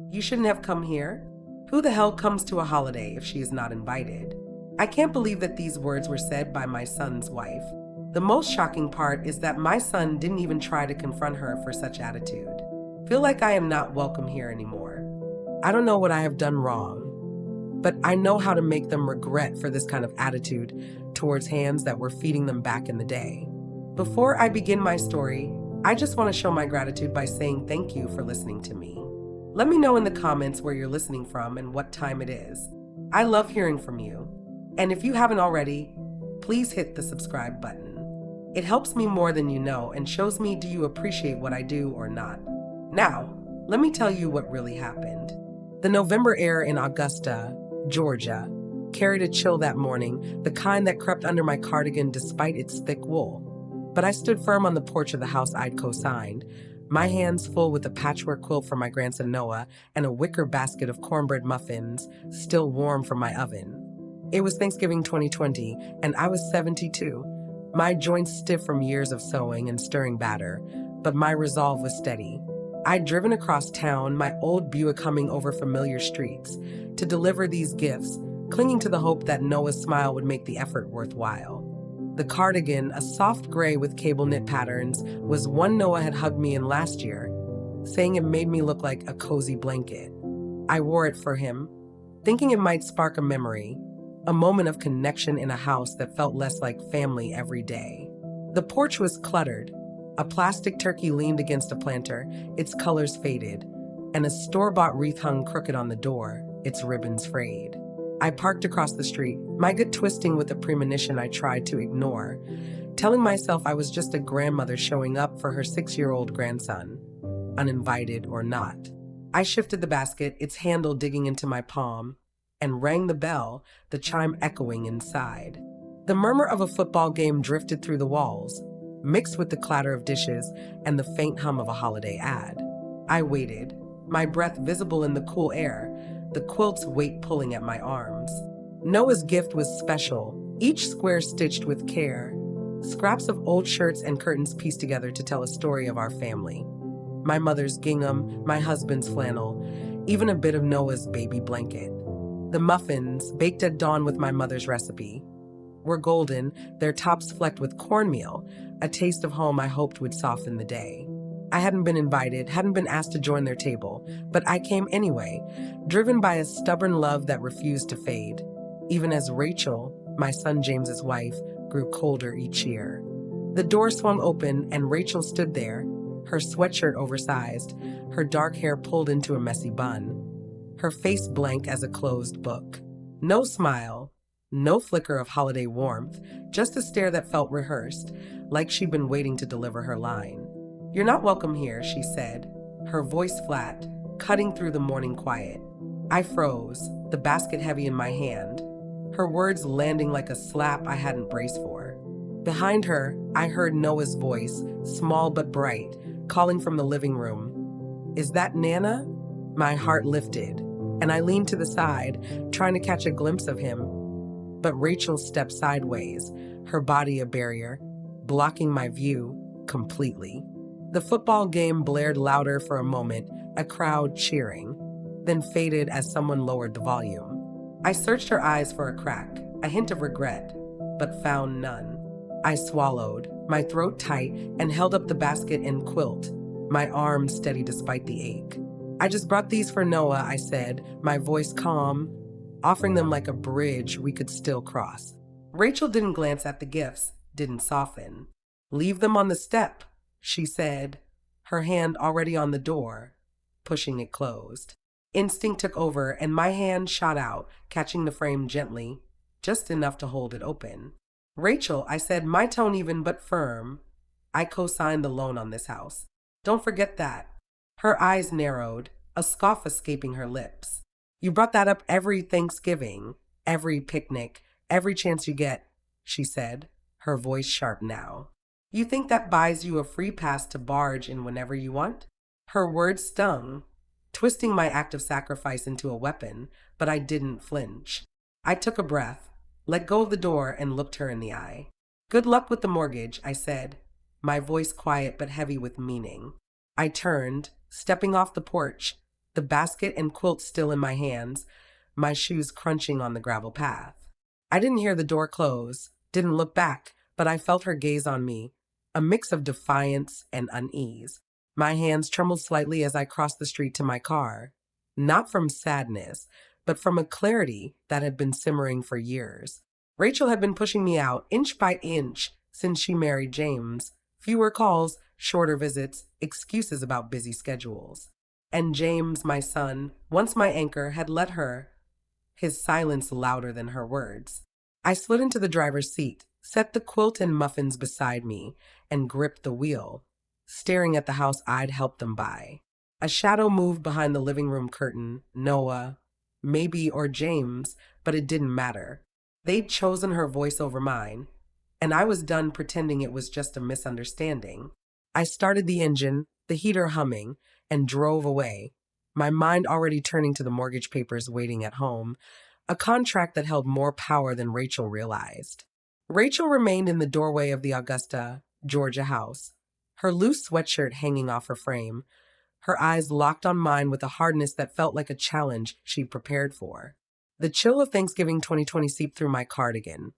You shouldn't have come here. Who the hell comes to a holiday if she is not invited? I can't believe that these words were said by my son's wife. The most shocking part is that my son didn't even try to confront her for such attitude. Feel like I am not welcome here anymore. I don't know what I have done wrong, but I know how to make them regret for this kind of attitude towards hands that were feeding them back in the day. Before I begin my story, I just want to show my gratitude by saying thank you for listening to me. Let me know in the comments where you're listening from and what time it is. I love hearing from you. And if you haven't already, please hit the subscribe button. It helps me more than you know and shows me do you appreciate what I do or not. Now, let me tell you what really happened. The November air in Augusta, Georgia, carried a chill that morning, the kind that crept under my cardigan despite its thick wool. But I stood firm on the porch of the house I'd co-signed, my hands full with a patchwork quilt for my grandson Noah and a wicker basket of cornbread muffins still warm from my oven. It was Thanksgiving 2020, and I was 72, my joints stiff from years of sewing and stirring batter, but my resolve was steady. I'd driven across town, my old Buick humming over familiar streets, to deliver these gifts, clinging to the hope that Noah's smile would make the effort worthwhile. The cardigan, a soft gray with cable knit patterns, was one Noah had hugged me in last year, saying it made me look like a cozy blanket. I wore it for him, thinking it might spark a memory, a moment of connection in a house that felt less like family every day. The porch was cluttered. A plastic turkey leaned against a planter, its colors faded, and a store-bought wreath hung crooked on the door, its ribbons frayed. I parked across the street, my gut twisting with a premonition I tried to ignore, telling myself I was just a grandmother showing up for her 6-year-old grandson, uninvited or not. I shifted the basket, its handle digging into my palm, and rang the bell, the chime echoing inside. The murmur of a football game drifted through the walls, mixed with the clatter of dishes and the faint hum of a holiday ad. I waited, my breath visible in the cool air, the quilt's weight pulling at my arms. Noah's gift was special, each square stitched with care, scraps of old shirts and curtains pieced together to tell a story of our family. My mother's gingham, my husband's flannel, even a bit of Noah's baby blanket. The muffins, baked at dawn with my mother's recipe, were golden, their tops flecked with cornmeal, a taste of home I hoped would soften the day. I hadn't been invited, hadn't been asked to join their table, but I came anyway, driven by a stubborn love that refused to fade, even as Rachel, my son James's wife, grew colder each year. The door swung open and Rachel stood there, her sweatshirt oversized, her dark hair pulled into a messy bun, her face blank as a closed book. No smile, no flicker of holiday warmth, just a stare that felt rehearsed, like she'd been waiting to deliver her line. "You're not welcome here," she said, her voice flat, cutting through the morning quiet. I froze, the basket heavy in my hand, her words landing like a slap I hadn't braced for. Behind her, I heard Noah's voice, small but bright, calling from the living room. "Is that Nana?" My heart lifted, and I leaned to the side, trying to catch a glimpse of him. But Rachel stepped sideways, her body a barrier, blocking my view completely. The football game blared louder for a moment, a crowd cheering, then faded as someone lowered the volume. I searched her eyes for a crack, a hint of regret, but found none. I swallowed, my throat tight, and held up the basket and quilt, my arms steady despite the ache. "I just brought these for Noah," I said, my voice calm, offering them like a bridge we could still cross. Rachel didn't glance at the gifts, didn't soften. "Leave them on the step," she said, her hand already on the door, pushing it closed. Instinct took over, and my hand shot out, catching the frame gently, just enough to hold it open. "Rachel," I said, my tone even but firm, "I co-signed the loan on this house. Don't forget that." Her eyes narrowed, a scoff escaping her lips. "You brought that up every Thanksgiving, every picnic, every chance you get," she said, her voice sharp now. "You think that buys you a free pass to barge in whenever you want?" Her words stung, twisting my act of sacrifice into a weapon, but I didn't flinch. I took a breath, let go of the door, and looked her in the eye. "Good luck with the mortgage," I said, my voice quiet but heavy with meaning. I turned, stepping off the porch, the basket and quilt still in my hands, my shoes crunching on the gravel path. I didn't hear the door close, didn't look back, but I felt her gaze on me, a mix of defiance and unease. My hands trembled slightly as I crossed the street to my car, not from sadness, but from a clarity that had been simmering for years. Rachel had been pushing me out inch by inch since she married James. Fewer calls, shorter visits, excuses about busy schedules. And James, my son, once my anchor, had let her, his silence louder than her words. I slid into the driver's seat, set the quilt and muffins beside me, and gripped the wheel, staring at the house I'd helped them buy. A shadow moved behind the living room curtain. Noah, maybe, or James, but it didn't matter. They'd chosen her voice over mine, and I was done pretending it was just a misunderstanding. I started the engine, the heater humming, and drove away, my mind already turning to the mortgage papers waiting at home, a contract that held more power than Rachel realized. Rachel remained in the doorway of the Augusta, Georgia house, her loose sweatshirt hanging off her frame, her eyes locked on mine with a hardness that felt like a challenge she'd prepared for. The chill of Thanksgiving 2020 seeped through my cardigan,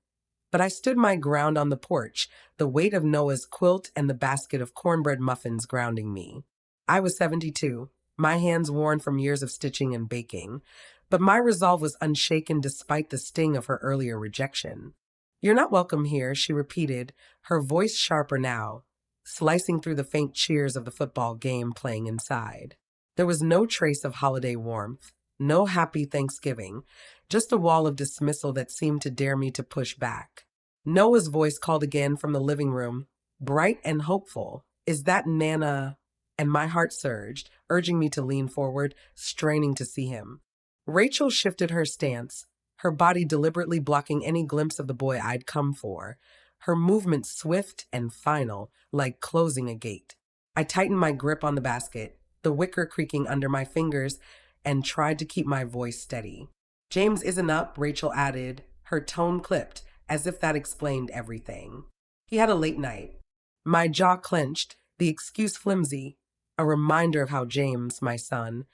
but I stood my ground on the porch, the weight of Noah's quilt and the basket of cornbread muffins grounding me. I was 72, my hands worn from years of stitching and baking, but my resolve was unshaken despite the sting of her earlier rejection. "You're not welcome here," she repeated, her voice sharper now, slicing through the faint cheers of the football game playing inside. There was no trace of holiday warmth, no happy Thanksgiving, just a wall of dismissal that seemed to dare me to push back. Noah's voice called again from the living room, bright and hopeful. "Is that Nana?" And my heart surged, urging me to lean forward, straining to see him. Rachel shifted her stance, her body deliberately blocking any glimpse of the boy I'd come for, her movement swift and final, like closing a gate. I tightened my grip on the basket, the wicker creaking under my fingers, and tried to keep my voice steady. "James isn't up," Rachel added, her tone clipped, as if that explained everything. "He had a late night." My jaw clenched, the excuse flimsy, a reminder of how James, my son,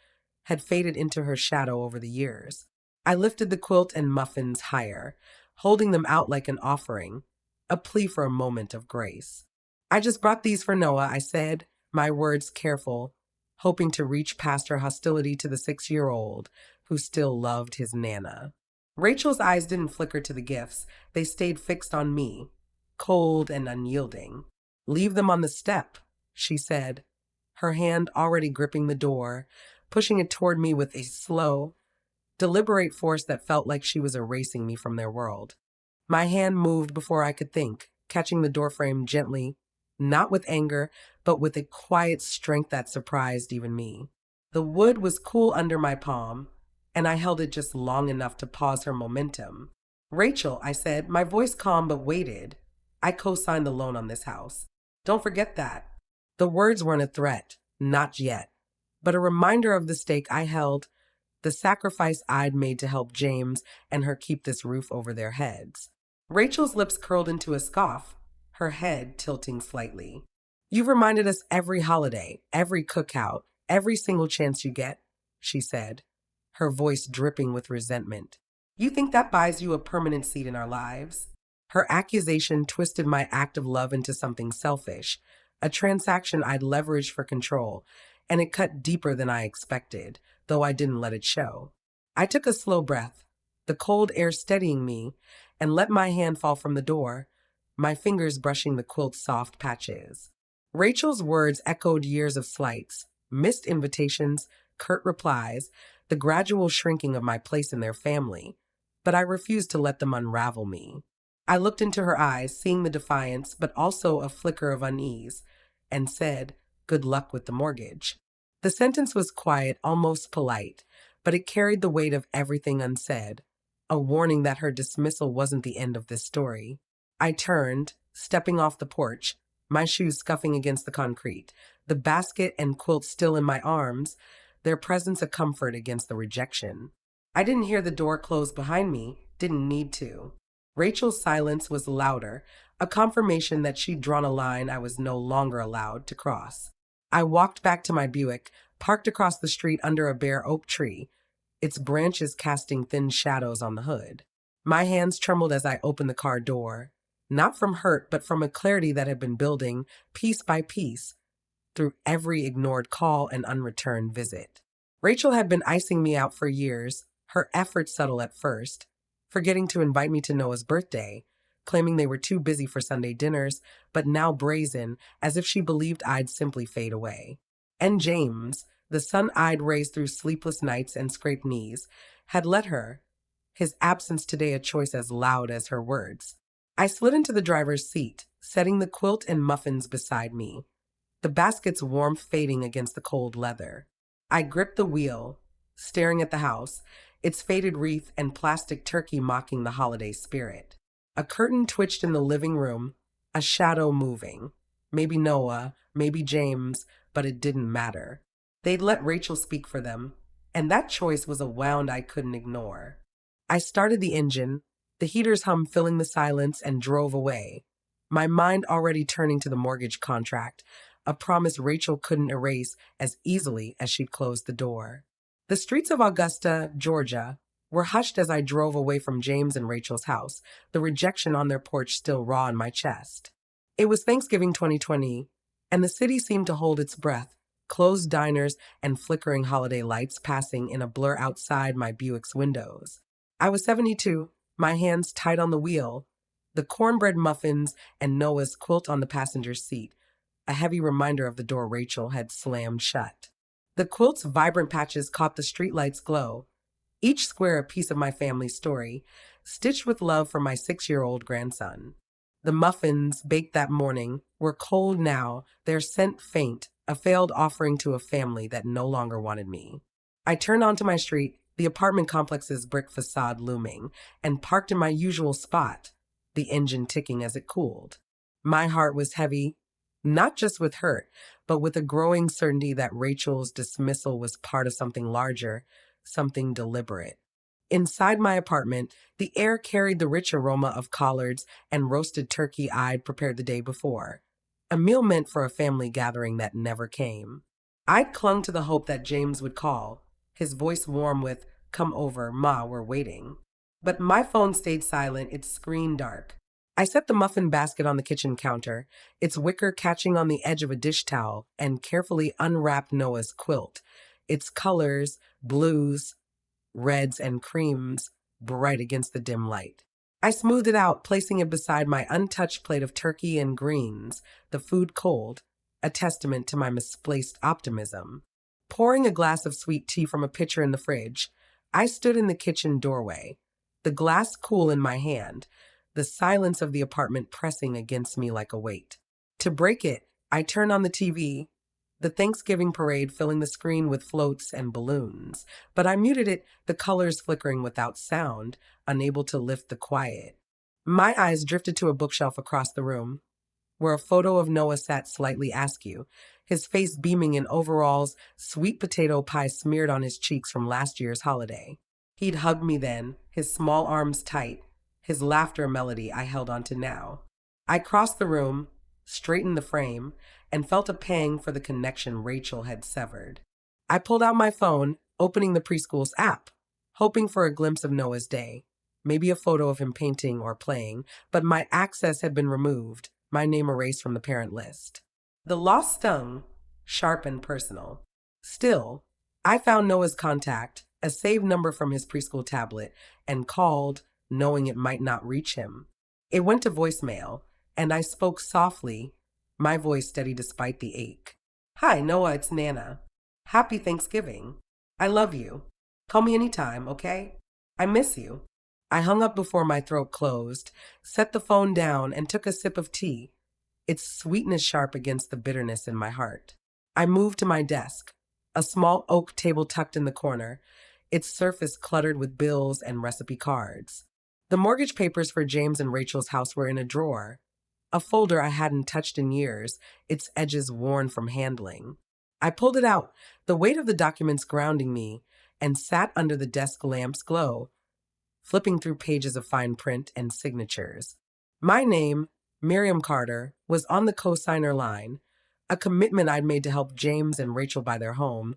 had faded into her shadow over the years. I lifted the quilt and muffins higher, holding them out like an offering, a plea for a moment of grace. "I just brought these for Noah," I said, my words careful, hoping to reach past her hostility to the 6-year-old who still loved his Nana. Rachel's eyes didn't flicker to the gifts. They stayed fixed on me, cold and unyielding. "Leave them on the step," she said, her hand already gripping the door, pushing it toward me with a slow, deliberate force that felt like she was erasing me from their world. My hand moved before I could think, catching the doorframe gently, not with anger, but with a quiet strength that surprised even me. The wood was cool under my palm, and I held it just long enough to pause her momentum. "Rachel," I said, my voice calm but weighted, "I co-signed the loan on this house. Don't forget that." The words weren't a threat, not yet, but a reminder of the stake I held, the sacrifice I'd made to help James and her keep this roof over their heads. Rachel's lips curled into a scoff, her head tilting slightly. "You've reminded us every holiday, every cookout, every single chance you get," she said, her voice dripping with resentment. "You think that buys you a permanent seat in our lives?" Her accusation twisted my act of love into something selfish, a transaction I'd leveraged for control, and it cut deeper than I expected, though I didn't let it show. I took a slow breath, the cold air steadying me, and let my hand fall from the door, my fingers brushing the quilt's soft patches. Rachel's words echoed years of slights, missed invitations, curt replies, the gradual shrinking of my place in their family, but I refused to let them unravel me. I looked into her eyes, seeing the defiance, but also a flicker of unease, and said, "Good luck with the mortgage." The sentence was quiet, almost polite, but it carried the weight of everything unsaid, a warning that her dismissal wasn't the end of this story. I turned, stepping off the porch, my shoes scuffing against the concrete, the basket and quilt still in my arms, their presence a comfort against the rejection. I didn't hear the door close behind me, didn't need to. Rachel's silence was louder, a confirmation that she'd drawn a line I was no longer allowed to cross. I walked back to my Buick, parked across the street under a bare oak tree, its branches casting thin shadows on the hood. My hands trembled as I opened the car door, not from hurt, but from a clarity that had been building piece by piece through every ignored call and unreturned visit. Rachel had been icing me out for years, her efforts subtle at first, forgetting to invite me to Noah's birthday, claiming they were too busy for Sunday dinners, but now brazen, as if she believed I'd simply fade away. And James, the sun I'd raised through sleepless nights and scraped knees, had let her, his absence today a choice as loud as her words. I slid into the driver's seat, setting the quilt and muffins beside me, the basket's warmth fading against the cold leather. I gripped the wheel, staring at the house, its faded wreath and plastic turkey mocking the holiday spirit. A curtain twitched in the living room, a shadow moving. Maybe Noah, maybe James, but it didn't matter. They'd let Rachel speak for them, and that choice was a wound I couldn't ignore. I started the engine, the heater's hum filling the silence, and drove away, my mind already turning to the mortgage contract, a promise Rachel couldn't erase as easily as she'd closed the door. The streets of Augusta, Georgia, were hushed as I drove away from James and Rachel's house, the rejection on their porch still raw in my chest. It was Thanksgiving 2020, and the city seemed to hold its breath, closed diners and flickering holiday lights passing in a blur outside my Buick's windows. I was 72, my hands tight on the wheel, the cornbread muffins and Noah's quilt on the passenger seat, a heavy reminder of the door Rachel had slammed shut. The quilt's vibrant patches caught the streetlight's glow, each square a piece of my family's story, stitched with love for my 6-year-old grandson. The muffins, baked that morning, were cold now, their scent faint, a failed offering to a family that no longer wanted me. I turned onto my street, the apartment complex's brick facade looming, and parked in my usual spot, the engine ticking as it cooled. My heart was heavy, not just with hurt, but with a growing certainty that Rachel's dismissal was part of something larger, something deliberate. Inside my apartment, the air carried the rich aroma of collards and roasted turkey I'd prepared the day before, a meal meant for a family gathering that never came. I'd clung to the hope that James would call, his voice warm with, "Come over, Ma, we're waiting." But my phone stayed silent, its screen dark. I set the muffin basket on the kitchen counter, its wicker catching on the edge of a dish towel, and carefully unwrapped Noah's quilt, its colors, blues, reds, and creams, bright against the dim light. I smoothed it out, placing it beside my untouched plate of turkey and greens, the food cold, a testament to my misplaced optimism. Pouring a glass of sweet tea from a pitcher in the fridge, I stood in the kitchen doorway, the glass cool in my hand, the silence of the apartment pressing against me like a weight. To break it, I turned on the TV, the Thanksgiving parade filling the screen with floats and balloons, but I muted it, the colors flickering without sound, unable to lift the quiet. My eyes drifted to a bookshelf across the room, where a photo of Noah sat slightly askew, his face beaming in overalls, sweet potato pie smeared on his cheeks from last year's holiday. He'd hugged me then, his small arms tight, his laughter a melody I held on to now. I crossed the room, straightened the frame, and felt a pang for the connection Rachel had severed. I pulled out my phone, opening the preschool's app, hoping for a glimpse of Noah's day, maybe a photo of him painting or playing, but my access had been removed, my name erased from the parent list. The loss stung, sharp and personal. Still, I found Noah's contact, a saved number from his preschool tablet, and called, knowing it might not reach him. It went to voicemail, and I spoke softly, my voice steady despite the ache. "Hi, Noah, it's Nana. Happy Thanksgiving. I love you. Call me anytime, okay? I miss you." I hung up before my throat closed, set the phone down, and took a sip of tea, its sweetness sharp against the bitterness in my heart. I moved to my desk, a small oak table tucked in the corner, its surface cluttered with bills and recipe cards. The mortgage papers for James and Rachel's house were in a drawer, a folder I hadn't touched in years, its edges worn from handling. I pulled it out, the weight of the documents grounding me, and sat under the desk lamp's glow, flipping through pages of fine print and signatures. My name, Miriam Carter, was on the cosigner line, a commitment I'd made to help James and Rachel buy their home,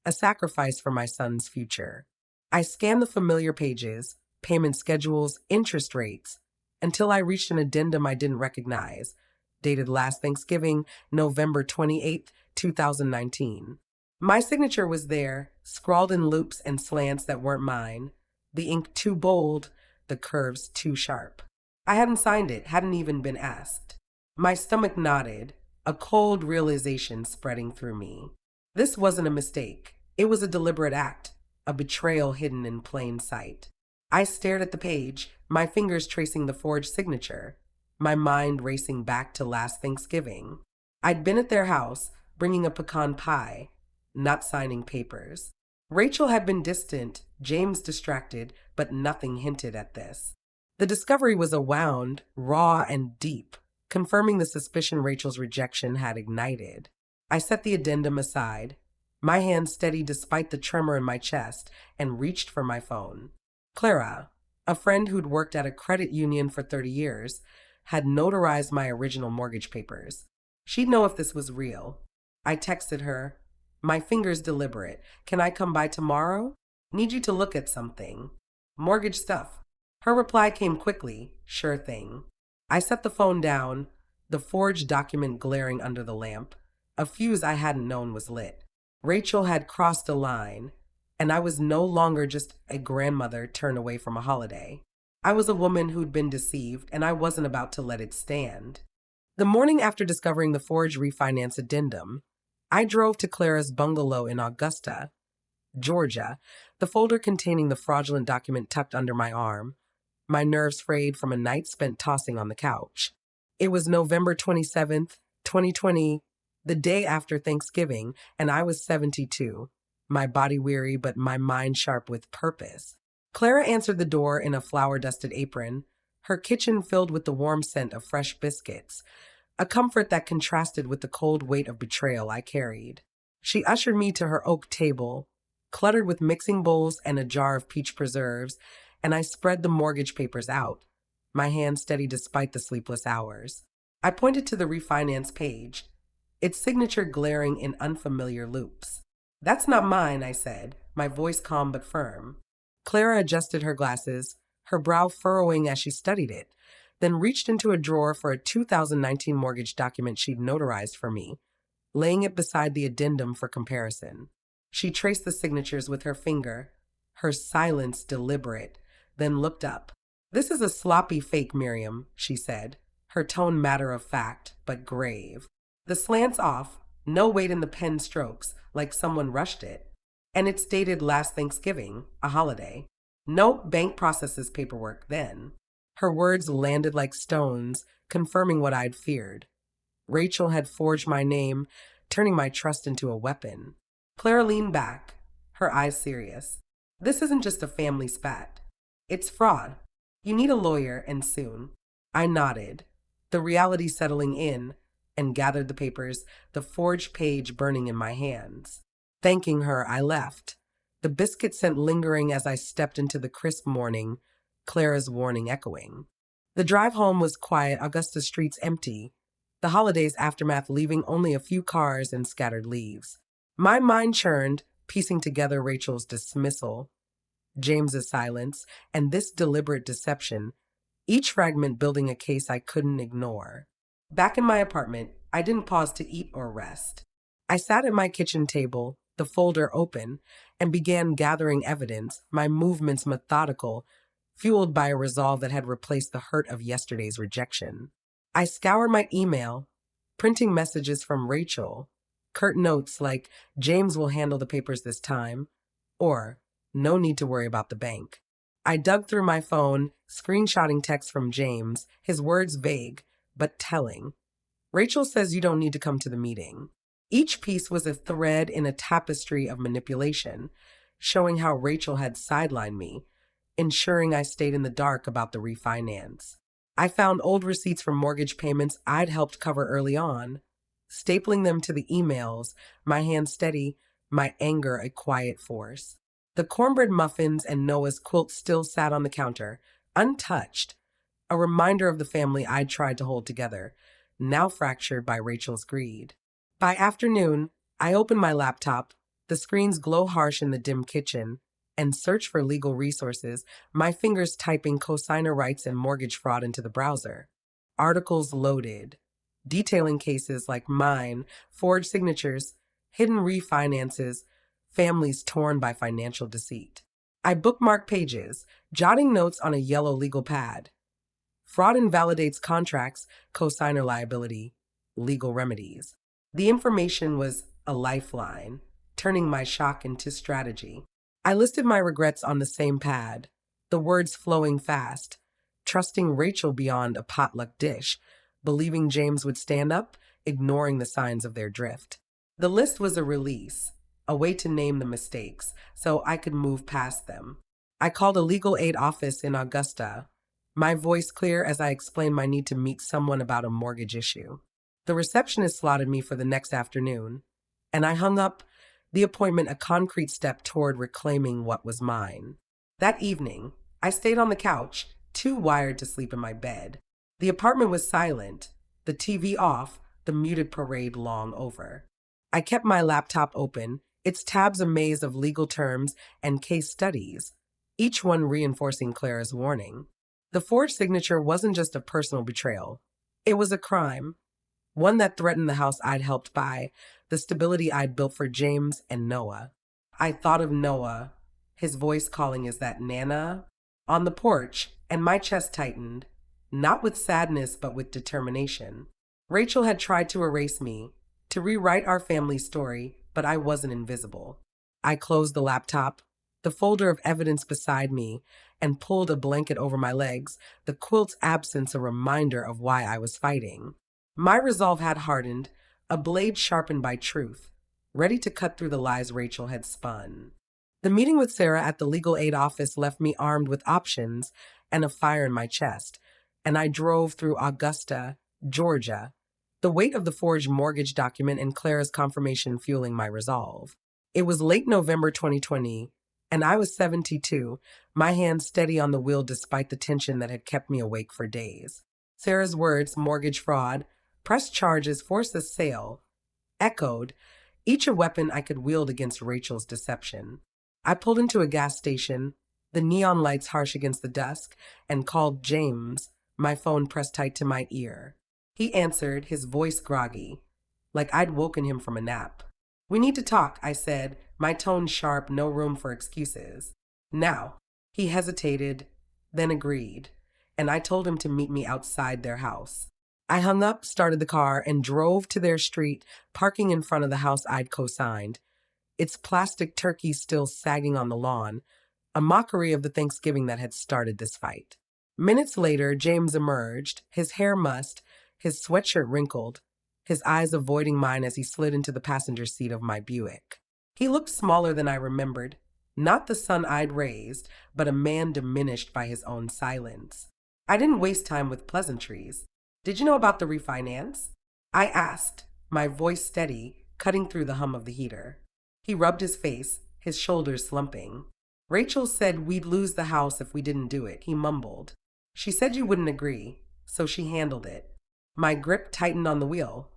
a sacrifice for my son's future. I scanned the familiar pages, payment schedules, interest rates, until I reached an addendum I didn't recognize, dated last Thanksgiving, November 28th, 2019. My signature was there, scrawled in loops and slants that weren't mine, the ink too bold, the curves too sharp. I hadn't signed it, hadn't even been asked. My stomach knotted, a cold realization spreading through me. This wasn't a mistake. It was a deliberate act, a betrayal hidden in plain sight. I stared at the page, my fingers tracing the forged signature, my mind racing back to last Thanksgiving. I'd been at their house, bringing a pecan pie, not signing papers. Rachel had been distant, James distracted, but nothing hinted at this. The discovery was a wound, raw, and deep, confirming the suspicion Rachel's rejection had ignited. I set the addendum aside, my hand steady despite the tremor in my chest, and reached for my phone. Clara, a friend who'd worked at a credit union for 30 years, had notarized my original mortgage papers. She'd know if this was real. I texted her, my fingers deliberate. Can I come by tomorrow? Need you to look at something. Mortgage stuff. Her reply came quickly, sure thing. I set the phone down, the forged document glaring under the lamp. A fuse I hadn't known was lit. Rachel had crossed a line, and I was no longer just a grandmother turned away from a holiday. I was a woman who'd been deceived, and I wasn't about to let it stand. The morning after discovering the forged refinance addendum, I drove to Clara's bungalow in Augusta, Georgia, the folder containing the fraudulent document tucked under my arm, my nerves frayed from a night spent tossing on the couch. It was November 27th, 2020, the day after Thanksgiving, and I was 72, my body weary but my mind sharp with purpose. Clara answered the door in a flour-dusted apron, her kitchen filled with the warm scent of fresh biscuits, a comfort that contrasted with the cold weight of betrayal I carried. She ushered me to her oak table, cluttered with mixing bowls and a jar of peach preserves, and I spread the mortgage papers out, my hand steady despite the sleepless hours. I pointed to the refinance page, its signature glaring in unfamiliar loops. That's not mine, I said, my voice calm but firm. Clara adjusted her glasses, her brow furrowing as she studied it, then reached into a drawer for a 2019 mortgage document she'd notarized for me, laying it beside the addendum for comparison. She traced the signatures with her finger, her silence deliberate, then looked up. This is a sloppy fake, Miriam, she said, her tone matter of fact, but grave. The slant's off, no weight in the pen strokes, like someone rushed it. And it's dated last Thanksgiving, a holiday. No bank processes paperwork then. Her words landed like stones, confirming what I'd feared. Rachel had forged my name, turning my trust into a weapon. Clara leaned back, her eyes serious. This isn't just a family spat. It's fraud. You need a lawyer, and soon. I nodded, the reality settling in, and gathered the papers, the forged page burning in my hands. Thanking her, I left, the biscuit scent lingering as I stepped into the crisp morning, Clara's warning echoing. The drive home was quiet, Augusta streets empty, the holiday's aftermath leaving only a few cars and scattered leaves. My mind churned, piecing together Rachel's dismissal, James's silence, and this deliberate deception, each fragment building a case I couldn't ignore. Back in my apartment, I didn't pause to eat or rest. I sat at my kitchen table, the folder open, and began gathering evidence, my movements methodical, fueled by a resolve that had replaced the hurt of yesterday's rejection. I scoured my email, printing messages from Rachel, curt notes like, James will handle the papers this time, or, no need to worry about the bank. I dug through my phone, screenshotting texts from James, his words vague, but telling. Rachel says you don't need to come to the meeting. Each piece was a thread in a tapestry of manipulation, showing how Rachel had sidelined me, ensuring I stayed in the dark about the refinance. I found old receipts from mortgage payments I'd helped cover early on, stapling them to the emails, my hand steady, my anger a quiet force. The cornbread muffins and Noah's quilt still sat on the counter, untouched, a reminder of the family I'd tried to hold together, now fractured by Rachel's greed. By afternoon, I open my laptop, the screens glow harsh in the dim kitchen, and search for legal resources, my fingers typing cosigner rights and mortgage fraud into the browser. Articles loaded, detailing cases like mine, forged signatures, hidden refinances, families torn by financial deceit. I bookmark pages, jotting notes on a yellow legal pad. Fraud invalidates contracts, cosigner liability, legal remedies. The information was a lifeline, turning my shock into strategy. I listed my regrets on the same pad, the words flowing fast, trusting Rachel beyond a potluck dish, believing James would stand up, ignoring the signs of their drift. The list was a release, a way to name the mistakes so I could move past them. I called a legal aid office in Augusta, my voice clear as I explained my need to meet someone about a mortgage issue. The receptionist slotted me for the next afternoon, and I hung up the appointment a concrete step toward reclaiming what was mine. That evening, I stayed on the couch, too wired to sleep in my bed. The apartment was silent, the TV off, the muted parade long over. I kept my laptop open, its tabs a maze of legal terms and case studies, each one reinforcing Clara's warning. The forged signature wasn't just a personal betrayal. It was a crime, one that threatened the house I'd helped buy, the stability I'd built for James and Noah. I thought of Noah, his voice calling, "Is that Nana?" on the porch, and my chest tightened, not with sadness but with determination. Rachel had tried to erase me, to rewrite our family story, but I wasn't invisible. I closed the laptop, the folder of evidence beside me, and pulled a blanket over my legs, the quilt's absence a reminder of why I was fighting. My resolve had hardened, a blade sharpened by truth, ready to cut through the lies Rachel had spun. The meeting with Sarah at the legal aid office left me armed with options and a fire in my chest, and I drove through Augusta, Georgia, the weight of the forged mortgage document and Clara's confirmation fueling my resolve. It was late November 2020, and I was 72, my hands steady on the wheel despite the tension that had kept me awake for days. Sarah's words, mortgage fraud, press charges, force a sale, echoed, each a weapon I could wield against Rachel's deception. I pulled into a gas station, the neon lights harsh against the dusk, and called James, my phone pressed tight to my ear. He answered, his voice groggy, like I'd woken him from a nap. "We need to talk," I said, my tone sharp, no room for excuses. "Now." He hesitated, then agreed, and I told him to meet me outside their house. I hung up, started the car, and drove to their street, parking in front of the house I'd co-signed, its plastic turkey still sagging on the lawn, a mockery of the Thanksgiving that had started this fight. Minutes later, James emerged, his hair mussed, his sweatshirt wrinkled, his eyes avoiding mine as he slid into the passenger seat of my Buick. He looked smaller than I remembered, not the son I'd raised, but a man diminished by his own silence. I didn't waste time with pleasantries. "Did you know about the refinance?" I asked, my voice steady, cutting through the hum of the heater. He rubbed his face, his shoulders slumping. "Rachel said we'd lose the house if we didn't do it," he mumbled. "She said you wouldn't agree, so she handled it." My grip tightened on the wheel,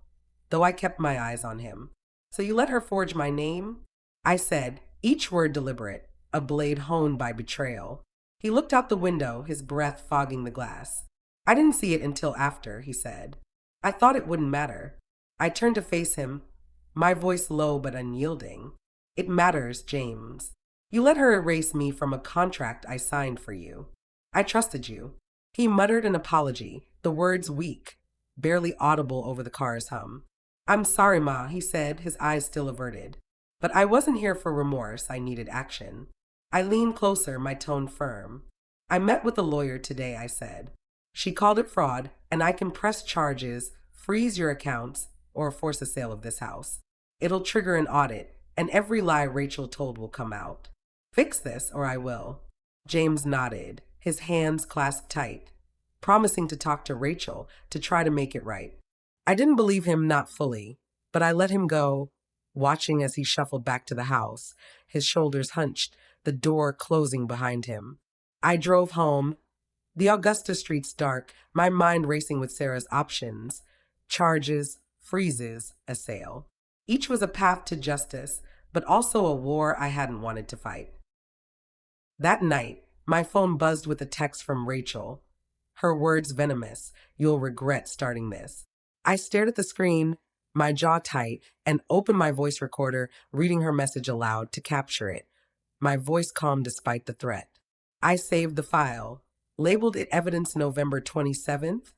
though I kept my eyes on him. "So you let her forge my name?" I said, each word deliberate, a blade honed by betrayal. He looked out the window, his breath fogging the glass. "I didn't see it until after," he said. "I thought it wouldn't matter." I turned to face him, my voice low but unyielding. "It matters, James. You let her erase me from a contract I signed for you. I trusted you." He muttered an apology, the words weak, barely audible over the car's hum. "I'm sorry, Ma," he said, his eyes still averted. "But I wasn't here for remorse, I needed action." I leaned closer, my tone firm. "I met with a lawyer today," I said. "She called it fraud, and I can press charges, freeze your accounts, or force a sale of this house. It'll trigger an audit, and every lie Rachel told will come out. Fix this, or I will." James nodded, his hands clasped tight, promising to talk to Rachel to try to make it right. I didn't believe him, not fully, but I let him go, watching as he shuffled back to the house, his shoulders hunched, the door closing behind him. I drove home, the Augusta streets dark, my mind racing with Sarah's options, charges, freezes, a sale. Each was a path to justice, but also a war I hadn't wanted to fight. That night, my phone buzzed with a text from Rachel. Her words venomous. "You'll regret starting this." I stared at the screen, my jaw tight, and opened my voice recorder, reading her message aloud to capture it. My voice calm despite the threat. I saved the file, labeled it Evidence November 27th,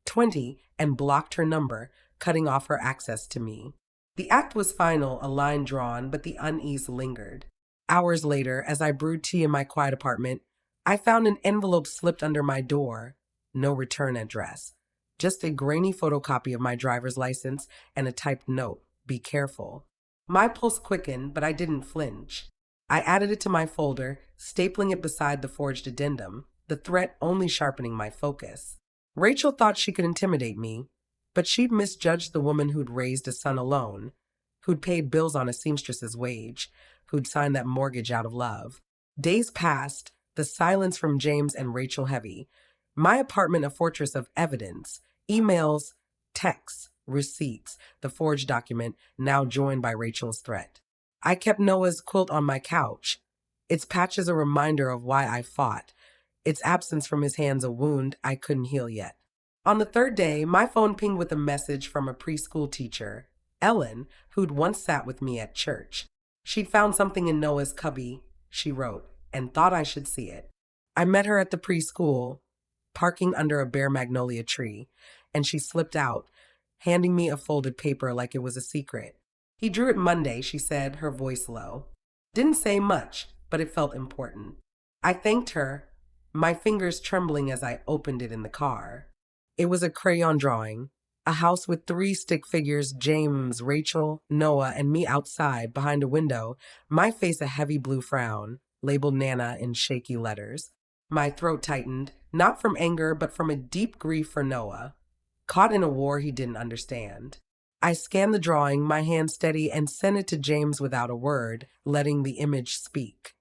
20, and blocked her number, cutting off her access to me. The act was final, a line drawn, but the unease lingered. Hours later, as I brewed tea in my quiet apartment, I found an envelope slipped under my door. No return address. Just a grainy photocopy of my driver's license and a typed note. "Be careful." My pulse quickened, but I didn't flinch. I added it to my folder, stapling it beside the forged addendum, the threat only sharpening my focus. Rachel thought she could intimidate me, but she'd misjudged the woman who'd raised a son alone, who'd paid bills on a seamstress's wage, who'd signed that mortgage out of love. Days passed, the silence from James and Rachel heavy. My apartment a fortress of evidence, emails, texts, receipts, the forged document now joined by Rachel's threat. I kept Noah's quilt on my couch, its patches a reminder of why I fought, its absence from his hands a wound I couldn't heal yet. On the third day, my phone pinged with a message from a preschool teacher, Ellen, who'd once sat with me at church. She'd found something in Noah's cubby, she wrote, and thought I should see it. I met her at the preschool, parking under a bare magnolia tree, and she slipped out, handing me a folded paper like it was a secret. "He drew it Monday," she said, her voice low. Didn't say much, but it felt important. I thanked her, my fingers trembling as I opened it in the car. It was a crayon drawing, a house with 3 stick figures, James, Rachel, Noah, and me outside behind a window, my face a heavy blue frown, labeled Nana in shaky letters. My throat tightened, not from anger, but from a deep grief for Noah, caught in a war he didn't understand. I scanned the drawing, my hand steady, and sent it to James without a word, letting the image speak.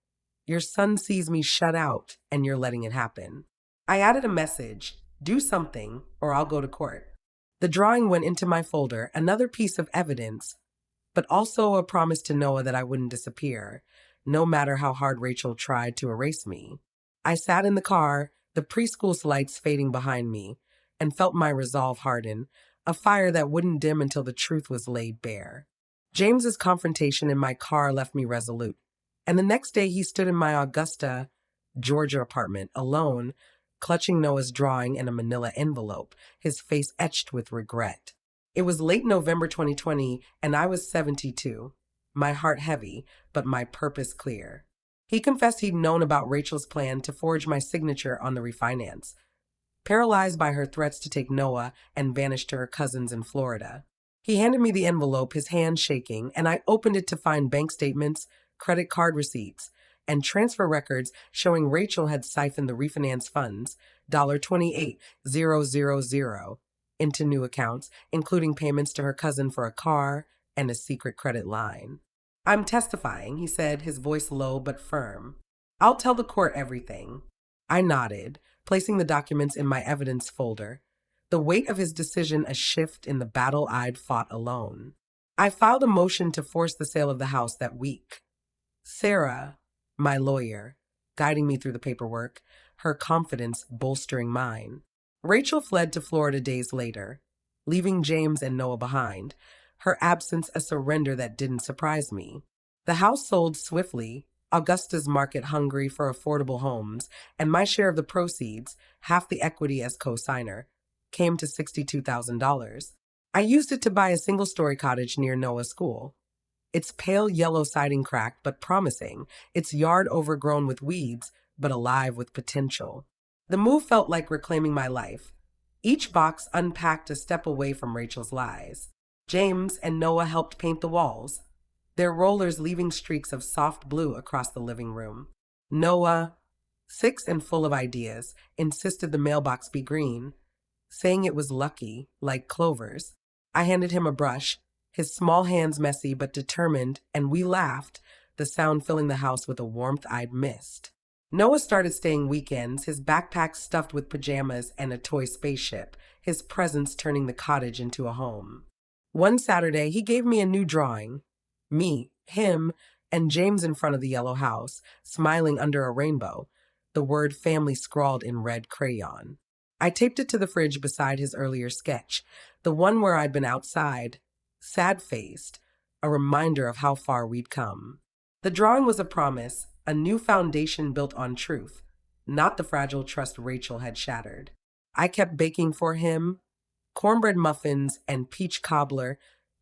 "Your son sees me shut out, and you're letting it happen." I added a message, "Do something, or I'll go to court." The drawing went into my folder, another piece of evidence, but also a promise to Noah that I wouldn't disappear, no matter how hard Rachel tried to erase me. I sat in the car, the preschool's lights fading behind me, and felt my resolve harden, a fire that wouldn't dim until the truth was laid bare. James's confrontation in my car left me resolute, and the next day he stood in my Augusta, Georgia apartment, alone, clutching Noah's drawing in a manila envelope, his face etched with regret. It was late November 2020, and I was 72, my heart heavy, but my purpose clear. He confessed he'd known about Rachel's plan to forge my signature on the refinance, paralyzed by her threats to take Noah and vanish to her cousins in Florida. He handed me the envelope, his hand shaking, and I opened it to find bank statements, credit card receipts, and transfer records showing Rachel had siphoned the refinance funds, $28,000, into new accounts, including payments to her cousin for a car and a secret credit line. "I'm testifying," he said, his voice low but firm. "I'll tell the court everything." I nodded, placing the documents in my evidence folder, the weight of his decision a shift in the battle I'd fought alone. I filed a motion to force the sale of the house that week. Sarah, my lawyer, guiding me through the paperwork, her confidence bolstering mine. Rachel fled to Florida days later, leaving James and Noah behind, her absence a surrender that didn't surprise me. The house sold swiftly, Augusta's market hungry for affordable homes, and my share of the proceeds, half the equity as co-signer, came to $62,000. I used it to buy a single-story cottage near Noah's school. Its pale yellow siding cracked but promising, its yard overgrown with weeds but alive with potential. The move felt like reclaiming my life. Each box unpacked a step away from Rachel's lies. James and Noah helped paint the walls, their rollers leaving streaks of soft blue across the living room. Noah, 6 and full of ideas, insisted the mailbox be green, saying it was lucky, like clovers. I handed him a brush, his small hands messy but determined, and we laughed, the sound filling the house with a warmth I'd missed. Noah started staying weekends, his backpack stuffed with pajamas and a toy spaceship, his presence turning the cottage into a home. One Saturday, he gave me a new drawing. Me, him, and James in front of the yellow house, smiling under a rainbow, the word family scrawled in red crayon. I taped it to the fridge beside his earlier sketch, the one where I'd been outside, sad faced, a reminder of how far we'd come. The drawing was a promise, a new foundation built on truth, not the fragile trust Rachel had shattered. I kept baking for him, cornbread muffins and peach cobbler,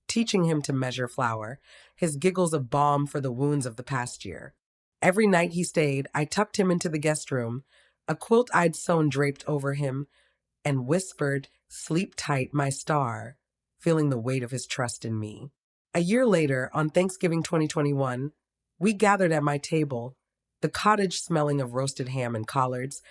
teaching him to measure flour, his giggles a balm for the wounds of the past year. Every night he stayed, I tucked him into the guest room, a quilt I'd sewn draped over him, and whispered, "Sleep tight, my star," feeling the weight of his trust in me. A year later, on Thanksgiving 2021, we gathered at my table, the cottage smelling of roasted ham and collards,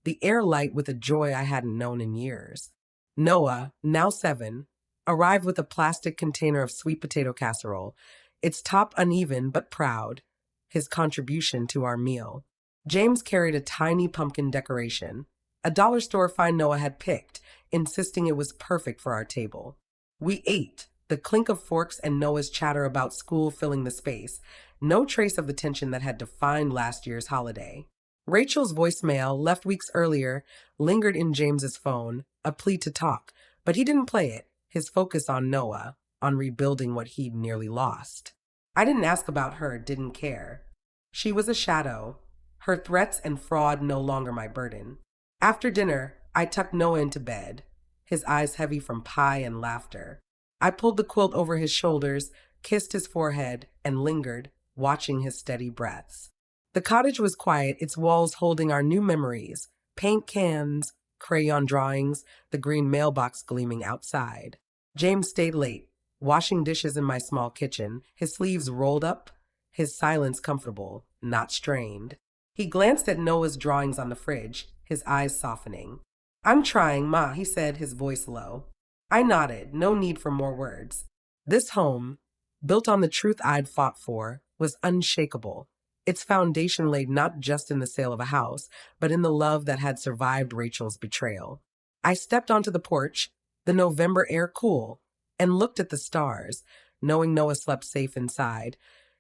the air light with a joy I hadn't known in years. Noah, now 7, arrived with a plastic container of sweet potato casserole, its top uneven but proud, his contribution to our meal. James carried a tiny pumpkin decoration, a dollar store find Noah had picked, insisting it was perfect for our table. We ate, the clink of forks and Noah's chatter about school filling the space, no trace of the tension that had defined last year's holiday. Rachel's voicemail, left weeks earlier, lingered in James's phone, a plea to talk, but he didn't play it, his focus on Noah, on rebuilding what he'd nearly lost. I didn't ask about her, didn't care. She was a shadow, her threats and fraud no longer my burden. After dinner, I tucked Noah into bed, his eyes heavy from pie and laughter. I pulled the quilt over his shoulders, kissed his forehead, and lingered, watching his steady breaths. The cottage was quiet, its walls holding our new memories, paint cans, crayon drawings, the green mailbox gleaming outside. James stayed late, washing dishes in my small kitchen, his sleeves rolled up, his silence comfortable, not strained. He glanced at Noah's drawings on the fridge, his eyes softening. "I'm trying, Ma," he said, his voice low. I nodded, no need for more words. This home, built on the truth I'd fought for, was unshakable. Its foundation laid not just in the sale of a house, but in the love that had survived Rachel's betrayal. I stepped onto the porch, the November air cool, and looked at the stars, knowing Noah slept safe inside,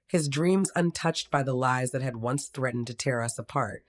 his dreams untouched by the lies that had once threatened to tear us apart.